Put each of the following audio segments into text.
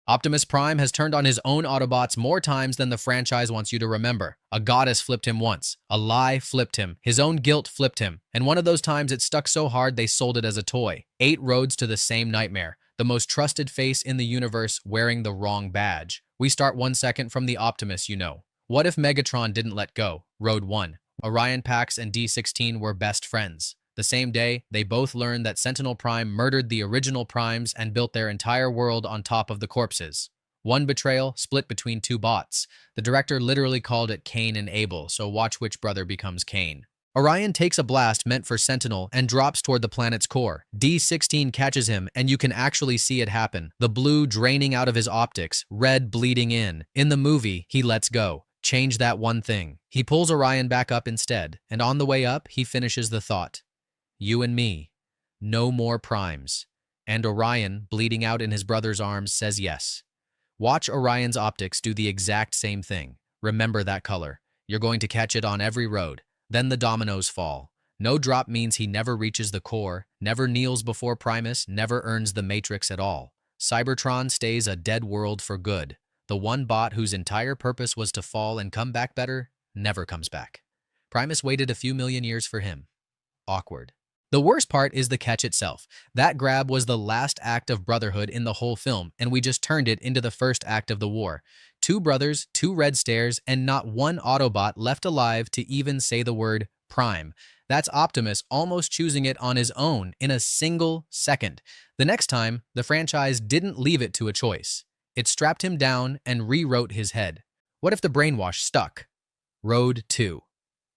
Optimus Prime has turned on his own Autobots more times than the franchise wants you to remember. A goddess flipped him once. A lie flipped him. His own guilt flipped him. And one of those times it stuck so hard they sold it as a toy. 8 roads to the same nightmare. The most trusted face in the universe wearing the wrong badge. We start 1 second from the Optimus you know. What if Megatron didn't let go? Road 1. Orion Pax and D16 were best friends. The same day, they both learned that Sentinel Prime murdered the original Primes and built their entire world on top of the corpses. One betrayal split between 2 bots. The director literally called it Cain and Abel, so watch which brother becomes Cain. Orion takes a blast meant for Sentinel and drops toward the planet's core. D16 catches him, and you can actually see it happen. The blue draining out of his optics, red bleeding in. In the movie, he lets go. Change that one thing. He pulls Orion back up instead, and on the way up, he finishes the thought. You and me. No more Primes. And Orion, bleeding out in his brother's arms, says yes. Watch Orion's optics do the exact same thing. Remember that color. You're going to catch it on every road. Then the dominoes fall. No drop means he never reaches the core, never kneels before Primus, never earns the Matrix at all. Cybertron stays a dead world for good. The one bot whose entire purpose was to fall and come back better, never comes back. Primus waited a few million years for him. Awkward. The worst part is the catch itself. That grab was the last act of brotherhood in the whole film, and we just turned it into the first act of the war. 2 brothers, 2 red stares, and not one Autobot left alive to even say the word Prime. That's Optimus almost choosing it on his own in a single second. The next time, the franchise didn't leave it to a choice. It strapped him down and rewrote his head. What if the brainwash stuck? Road 2.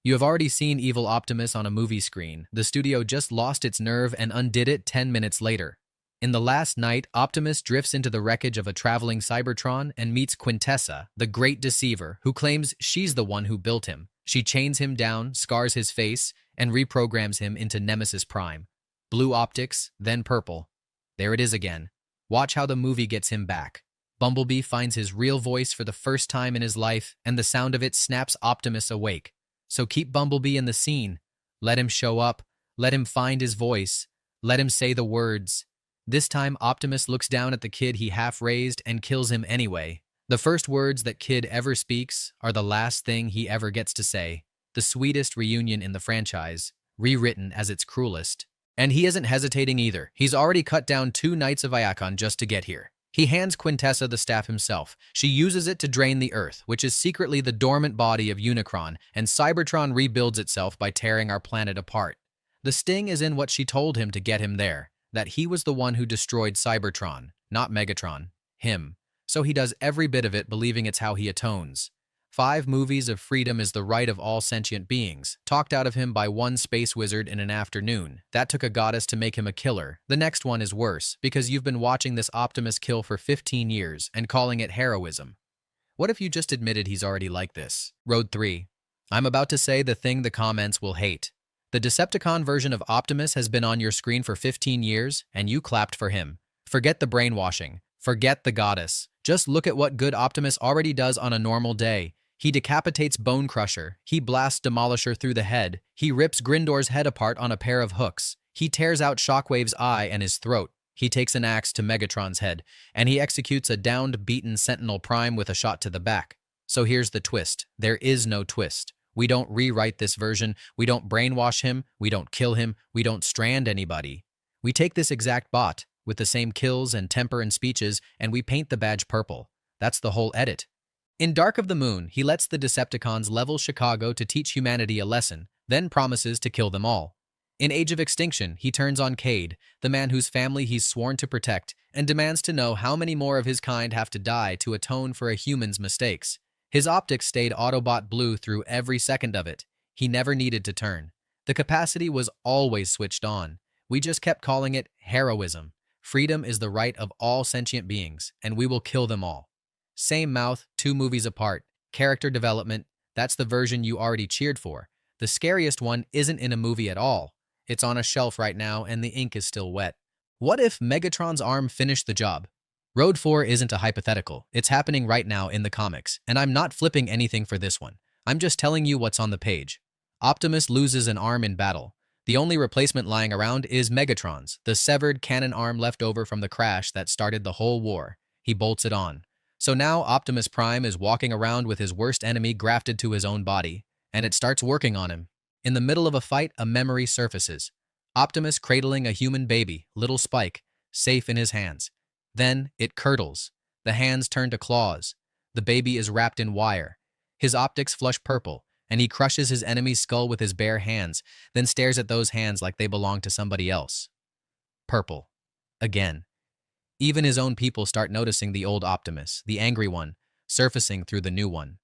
You have already seen evil Optimus on a movie screen. The studio just lost its nerve and undid it 10 minutes later. In The Last Night, Optimus drifts into the wreckage of a traveling Cybertron and meets Quintessa, the great deceiver, who claims she's the one who built him. She chains him down, scars his face, and reprograms him into Nemesis Prime. Blue optics, then purple. There it is again. Watch how the movie gets him back. Bumblebee finds his real voice for the first time in his life, and the sound of it snaps Optimus awake. So keep Bumblebee in the scene. Let him show up. Let him find his voice. Let him say the words. This time, Optimus looks down at the kid he half-raised and kills him anyway. The first words that kid ever speaks are the last thing he ever gets to say. The sweetest reunion in the franchise, rewritten as its cruelest. And he isn't hesitating either. He's already cut down 2 Knights of Iacon just to get here. He hands Quintessa the staff himself. She uses it to drain the Earth, which is secretly the dormant body of Unicron, and Cybertron rebuilds itself by tearing our planet apart. The sting is in what she told him to get him there, that he was the one who destroyed Cybertron, not Megatron, him. So he does every bit of it believing it's how he atones. 5 movies of freedom is the right of all sentient beings, talked out of him by one space wizard in an afternoon. That took a goddess to make him a killer. The next one is worse, because you've been watching this Optimus kill for 15 years and calling it heroism. What if you just admitted he's already like this? Road 3. I'm about to say the thing the comments will hate. The Decepticon version of Optimus has been on your screen for 15 years, and you clapped for him. Forget the brainwashing. Forget the goddess. Just look at what good Optimus already does on a normal day. He decapitates Bone Crusher. He blasts Demolisher through the head. He rips Grindor's head apart on a pair of hooks. He tears out Shockwave's eye and his throat. He takes an axe to Megatron's head. And he executes a downed, beaten Sentinel Prime with a shot to the back. So here's the twist. There is no twist. We don't rewrite this version. We don't brainwash him. We don't kill him. We don't strand anybody. We take this exact bot, with the same kills and temper and speeches, and we paint the badge purple. That's the whole edit. In Dark of the Moon, he lets the Decepticons level Chicago to teach humanity a lesson, then promises to kill them all. In Age of Extinction, he turns on Cade, the man whose family he's sworn to protect, and demands to know how many more of his kind have to die to atone for a human's mistakes. His optics stayed Autobot blue through every second of it. He never needed to turn. The capacity was always switched on. We just kept calling it heroism. Freedom is the right of all sentient beings, and we will kill them all. Same mouth, 2 movies apart. Character development, that's the version you already cheered for. The scariest one isn't in a movie at all. It's on a shelf right now and the ink is still wet. What if Megatron's arm finished the job? Road 4 isn't a hypothetical. It's happening right now in the comics, and I'm not flipping anything for this one. I'm just telling you what's on the page. Optimus loses an arm in battle. The only replacement lying around is Megatron's, the severed cannon arm left over from the crash that started the whole war. He bolts it on. So now Optimus Prime is walking around with his worst enemy grafted to his own body, and it starts working on him. In the middle of a fight, a memory surfaces. Optimus cradling a human baby, little Spike, safe in his hands. Then it curdles. The hands turn to claws. The baby is wrapped in wire. His optics flush purple, and he crushes his enemy's skull with his bare hands, then stares at those hands like they belong to somebody else. Purple. Again. Even his own people start noticing the old Optimus, the angry one, surfacing through the new one.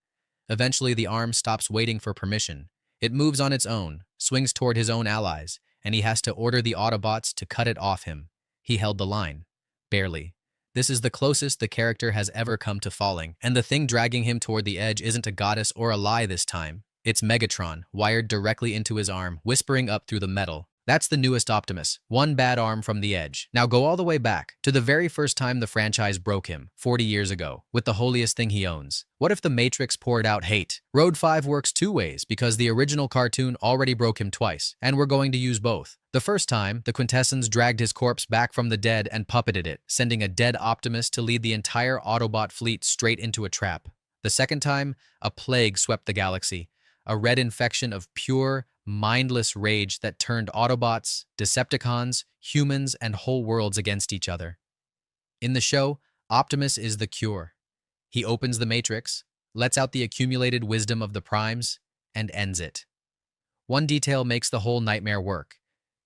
Eventually, the arm stops waiting for permission. It moves on its own, swings toward his own allies, and he has to order the Autobots to cut it off him. He held the line. Barely. This is the closest the character has ever come to falling, and the thing dragging him toward the edge isn't a goddess or a lie this time. It's Megatron, wired directly into his arm, whispering up through the metal. That's the newest Optimus, one bad arm from the edge. Now go all the way back to the very first time the franchise broke him, 40 years ago, with the holiest thing he owns. What if the Matrix poured out hate? Road 5 works two ways because the original cartoon already broke him twice, and we're going to use both. The first time, the Quintessence dragged his corpse back from the dead and puppeted it, sending a dead Optimus to lead the entire Autobot fleet straight into a trap. The second time, a plague swept the galaxy, a red infection of pure, mindless rage that turned Autobots, Decepticons, humans, and whole worlds against each other. In the show, Optimus is the cure. He opens the Matrix, lets out the accumulated wisdom of the Primes, and ends it. One detail makes the whole nightmare work.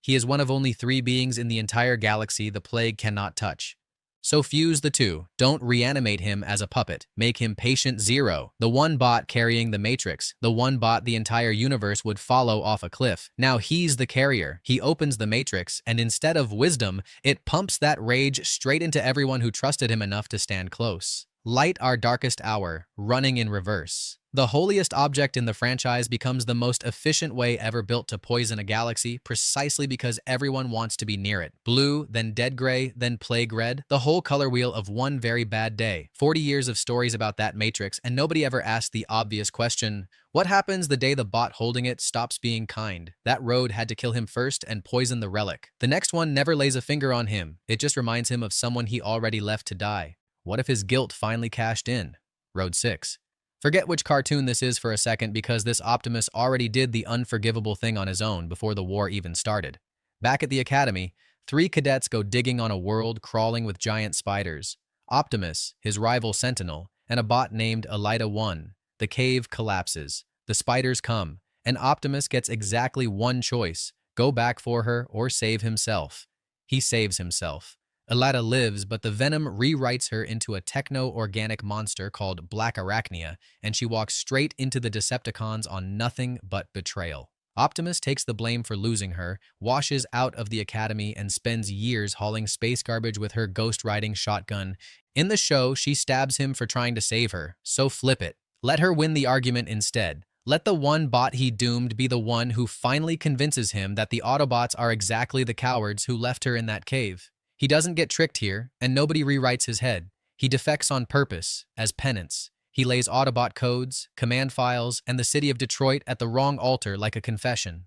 He is one of only 3 beings in the entire galaxy the plague cannot touch. So fuse the two. Don't reanimate him as a puppet. Make him Patient Zero, the one bot carrying the Matrix, the one bot the entire universe would follow off a cliff. Now he's the carrier. He opens the Matrix, and instead of wisdom, it pumps that rage straight into everyone who trusted him enough to stand close. Light our darkest hour, running in reverse. The holiest object in the franchise becomes the most efficient way ever built to poison a galaxy precisely because everyone wants to be near it. Blue, then dead gray, then plague red. The whole color wheel of one very bad day. 40 years of stories about that Matrix, and nobody ever asked the obvious question, what happens the day the bot holding it stops being kind? That road had to kill him first and poison the relic. The next one never lays a finger on him. It just reminds him of someone he already left to die. What if his guilt finally cashed in? Road 6. Forget which cartoon this is for a second because this Optimus already did the unforgivable thing on his own before the war even started. Back at the academy, 3 cadets go digging on a world crawling with giant spiders. Optimus, his rival Sentinel, and a bot named Elita-1. The cave collapses. The spiders come, and Optimus gets exactly one choice: go back for her or save himself. He saves himself. Elita lives, but the venom rewrites her into a techno-organic monster called Black Arachnia, and she walks straight into the Decepticons on nothing but betrayal. Optimus takes the blame for losing her, washes out of the academy, and spends years hauling space garbage with her ghost-riding shotgun. In the show, she stabs him for trying to save her, so flip it. Let her win the argument instead. Let the one bot he doomed be the one who finally convinces him that the Autobots are exactly the cowards who left her in that cave. He doesn't get tricked here, and nobody rewrites his head. He defects on purpose, as penance. He lays Autobot codes, command files, and the city of Detroit at the wrong altar like a confession.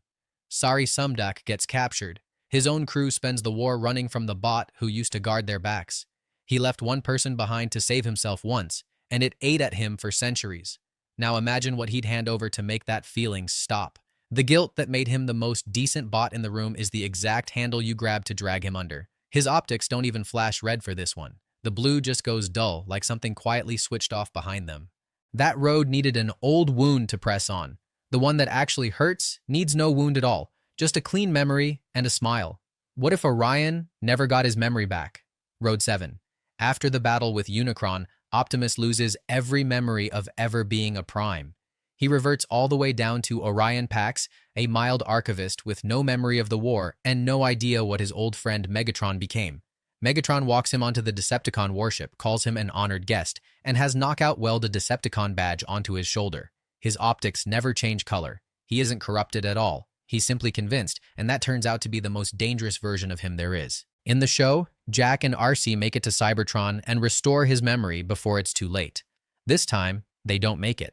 Sari Sumdak gets captured. His own crew spends the war running from the bot who used to guard their backs. He left one person behind to save himself once, and it ate at him for centuries. Now imagine what he'd hand over to make that feeling stop. The guilt that made him the most decent bot in the room is the exact handle you grab to drag him under. His optics don't even flash red for this one. The blue just goes dull, like something quietly switched off behind them. That road needed an old wound to press on. The one that actually hurts needs no wound at all, just a clean memory and a smile. What if Orion never got his memory back? Road 7. After the battle with Unicron, Optimus loses every memory of ever being a Prime. He reverts all the way down to Orion Pax, a mild archivist with no memory of the war and no idea what his old friend Megatron became. Megatron walks him onto the Decepticon warship, calls him an honored guest, and has Knockout weld a Decepticon badge onto his shoulder. His optics never change color. He isn't corrupted at all. He's simply convinced, and that turns out to be the most dangerous version of him there is. In the show, Jack and Arcee make it to Cybertron and restore his memory before it's too late. This time, they don't make it.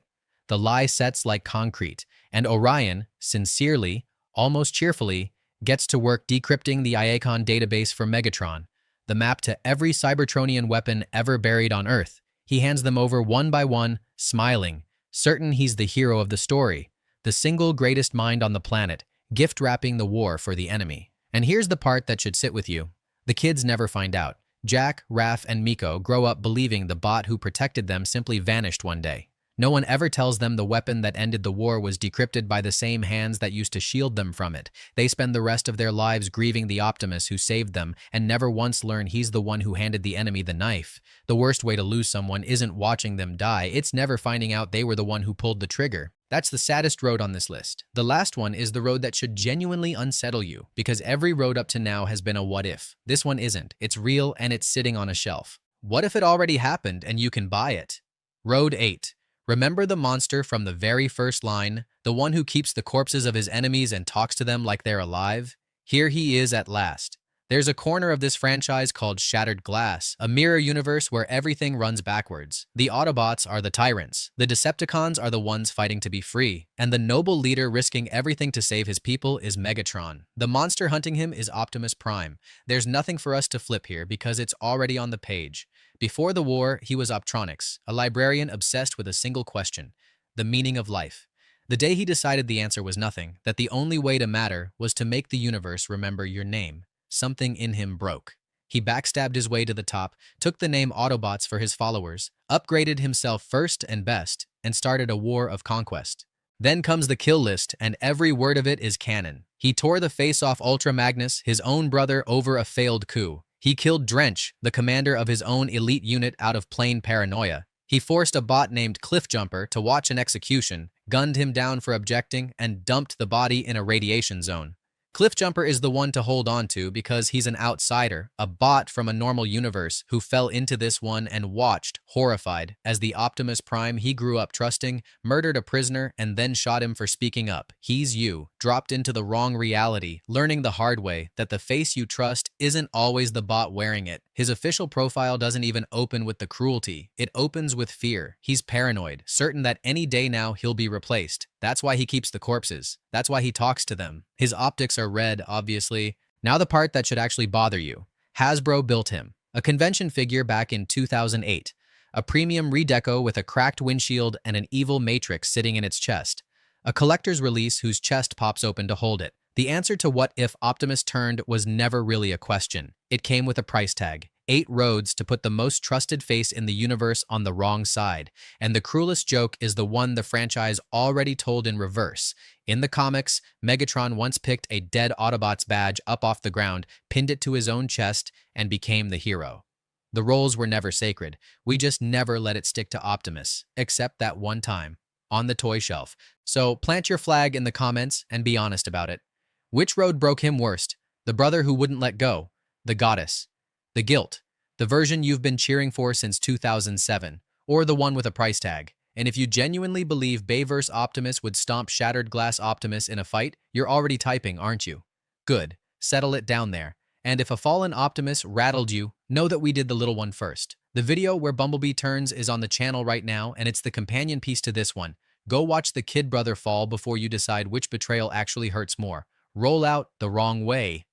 The lie sets like concrete, and Orion, sincerely, almost cheerfully, gets to work decrypting the Iacon database for Megatron. the map to every Cybertronian weapon ever buried on Earth. He hands them over one by one, smiling, certain he's the hero of the story, the single greatest mind on the planet, gift-wrapping the war for the enemy. And here's the part that should sit with you. The kids never find out. Jack, Raph, and Miko grow up believing the bot who protected them simply vanished one day. No one ever tells them the weapon that ended the war was decrypted by the same hands that used to shield them from it. They spend the rest of their lives grieving the Optimus who saved them and never once learn he's the one who handed the enemy the knife. The worst way to lose someone isn't watching them die, it's never finding out they were the one who pulled the trigger. That's the saddest road on this list. The last one is the road that should genuinely unsettle you, because every road up to now has been a what if. This one isn't. It's real and it's sitting on a shelf. What if it already happened and you can buy it? Road 8. Remember the monster from the very first line, the one who keeps the corpses of his enemies and talks to them like they're alive? Here he is at last. There's a corner of this franchise called Shattered Glass, a mirror universe where everything runs backwards. The Autobots are the tyrants, the Decepticons are the ones fighting to be free, and the noble leader risking everything to save his people is Megatron. The monster hunting him is Optimus Prime. There's nothing for us to flip here because it's already on the page. Before the war, he was Optronics, a librarian obsessed with a single question: the meaning of life. The day he decided the answer was nothing, that the only way to matter was to make the universe remember your name. Something in him broke. He backstabbed his way to the top, took the name Autobots for his followers, upgraded himself first and best, and started a war of conquest. Then comes the kill list, and every word of it is canon. He tore the face off Ultra Magnus, his own brother, over a failed coup. He killed Drench, the commander of his own elite unit, out of plain paranoia. He forced a bot named Cliffjumper to watch an execution, gunned him down for objecting, and dumped the body in a radiation zone. Cliffjumper is the one to hold on to because he's an outsider, a bot from a normal universe who fell into this one and watched, horrified, as the Optimus Prime he grew up trusting murdered a prisoner and then shot him for speaking up. He's you, dropped into the wrong reality, learning the hard way that the face you trust isn't always the bot wearing it. His official profile doesn't even open with the cruelty. It opens with fear. He's paranoid, certain that any day now he'll be replaced. That's why he keeps the corpses. That's why he talks to them. His optics are red, obviously. Now the part that should actually bother you. Hasbro built him. A convention figure back in 2008. A premium redeco with a cracked windshield and an evil matrix sitting in its chest. A collector's release whose chest pops open to hold it. The answer to what if Optimus turned was never really a question. It came with a price tag. 8 roads to put the most trusted face in the universe on the wrong side. And the cruelest joke is the one the franchise already told in reverse. In the comics, Megatron once picked a dead Autobots badge up off the ground, pinned it to his own chest, and became the hero. The roles were never sacred. We just never let it stick to Optimus, except that one time, on the toy shelf. So plant your flag in the comments and be honest about it. Which road broke him worst? The brother who wouldn't let go? The goddess? The guilt, the version you've been cheering for since 2007, or the one with a price tag? And if you genuinely believe Bayverse Optimus would stomp Shattered Glass Optimus in a fight, you're already typing, aren't you? Good, settle it down there. And if a fallen Optimus rattled you, know that we did the little one first. The video where Bumblebee turns is on the channel right now, and it's the companion piece to this one. Go watch the kid brother fall before you decide which betrayal actually hurts more. Roll out the wrong way.